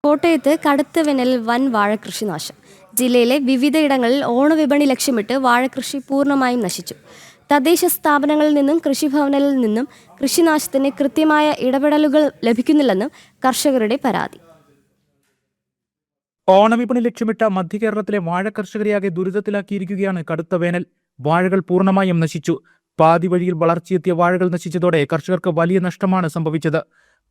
കോട്ടയത്ത് കടുത്ത വേനലിൽ വൻ വാഴകൃഷിനാശം. ജില്ലയിലെ വിവിധയിടങ്ങളിൽ ഓണവിപണി ലക്ഷ്യമിട്ട് വാഴകൃഷി പൂർണ്ണമായും നശിച്ചു. തദ്ദേശ സ്ഥാപനങ്ങളിൽ നിന്നും കൃഷിഭവനിൽ നിന്നും കൃഷിനാശത്തിന് കൃത്യമായ ഇടപെടലുകൾ ലഭിക്കുന്നില്ലെന്നും കർഷകരുടെ പരാതി. ഓണവിപണി ലക്ഷ്യമിട്ട മധ്യകേരളത്തിലെ വാഴ കർഷകരെയാകെ ദുരിതത്തിലാക്കിയിരിക്കുകയാണ് കടുത്ത വേനൽ. വാഴകൾ പൂർണ്ണമായും നശിച്ചു. പാതി വഴിയിൽ വളർച്ചയെത്തിയ വാഴകൾ നശിച്ചതോടെ കർഷകർക്ക് വലിയ നഷ്ടമാണ് സംഭവിച്ചത്.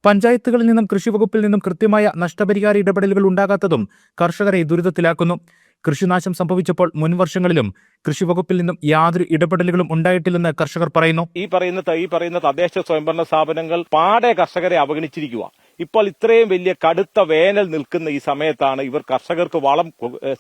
പഞ്ചായത്തുകളിൽ നിന്നും കൃഷിവകുപ്പിൽ നിന്നും കൃത്യമായ നഷ്ടപരിഹാര ഇടപെടലുകൾ ഉണ്ടാകാത്തതും കർഷകരെ ദുരിതത്തിലാക്കുന്നു. കൃഷിനാശം സംഭവിച്ചപ്പോൾ മുൻവർഷങ്ങളിലും കൃഷിവകുപ്പിൽ നിന്നും യാതൊരു ഇടപെടലുകളും ഉണ്ടായിട്ടില്ലെന്ന് കർഷകർ പറയുന്നു. ഈ പറയുന്ന തദ്ദേശ സ്വയംഭരണ സ്ഥാപനങ്ങൾ പാടെ കർഷകരെ അവഗണിച്ചിരിക്കുക. ഇപ്പോൾ ഇത്രയും വലിയ കടുത്ത വേനൽ നിൽക്കുന്ന ഈ സമയത്താണ് ഇവർ കർഷകർക്ക് വളം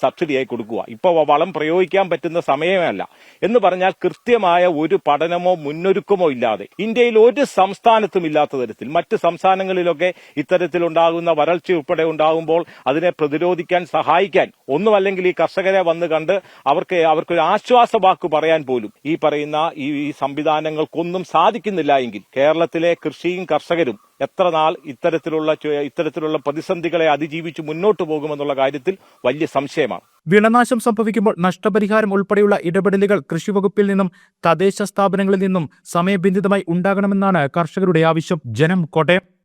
സബ്സിഡിയായി കൊടുക്കുക. ഇപ്പോൾ വളം പ്രയോഗിക്കാൻ പറ്റുന്ന സമയമല്ല എന്ന് പറഞ്ഞാൽ കൃത്യമായ ഒരു പഠനമോ മുന്നൊരുക്കമോ ഇല്ലാതെ ഇന്ത്യയിൽ ഒരു സംസ്ഥാനത്തും ഇല്ലാത്ത തരത്തിൽ മറ്റ് സംസ്ഥാനങ്ങളിലൊക്കെ ഇത്തരത്തിലുണ്ടാകുന്ന വരൾച്ച ഉൾപ്പെടെ ഉണ്ടാകുമ്പോൾ അതിനെ പ്രതിരോധിക്കാൻ സഹായിക്കാൻ ഒന്നുമല്ലെങ്കിൽ ഈ കർഷകരെ വന്ന് കണ്ട് അവർക്കൊരു ആശ്വാസ വാക്ക് പറയാൻ പോലും ഈ പറയുന്ന ഈ സംവിധാനങ്ങൾക്കൊന്നും സാധിക്കുന്നില്ല എങ്കിൽ കേരളത്തിലെ കൃഷിയും കർഷകരും എത്ര നാൾ ഇത്തരത്തിലുള്ള പ്രതിസന്ധികളെ അതിജീവിച്ച് മുന്നോട്ട് പോകുമെന്നുള്ള കാര്യത്തിൽ വലിയ സംശയമാണ്. വിളനാശം സംഭവിക്കുമ്പോൾ നഷ്ടപരിഹാരം ഉൾപ്പെടെയുള്ള ഇടപെടലുകൾ കൃഷിവകുപ്പിൽ നിന്നും തദ്ദേശ സ്ഥാപനങ്ങളിൽ നിന്നും സമയബന്ധിതമായി ഉണ്ടാകണമെന്നാണ് കർഷകരുടെ ആവശ്യം. ജനം, കോട്ടയം.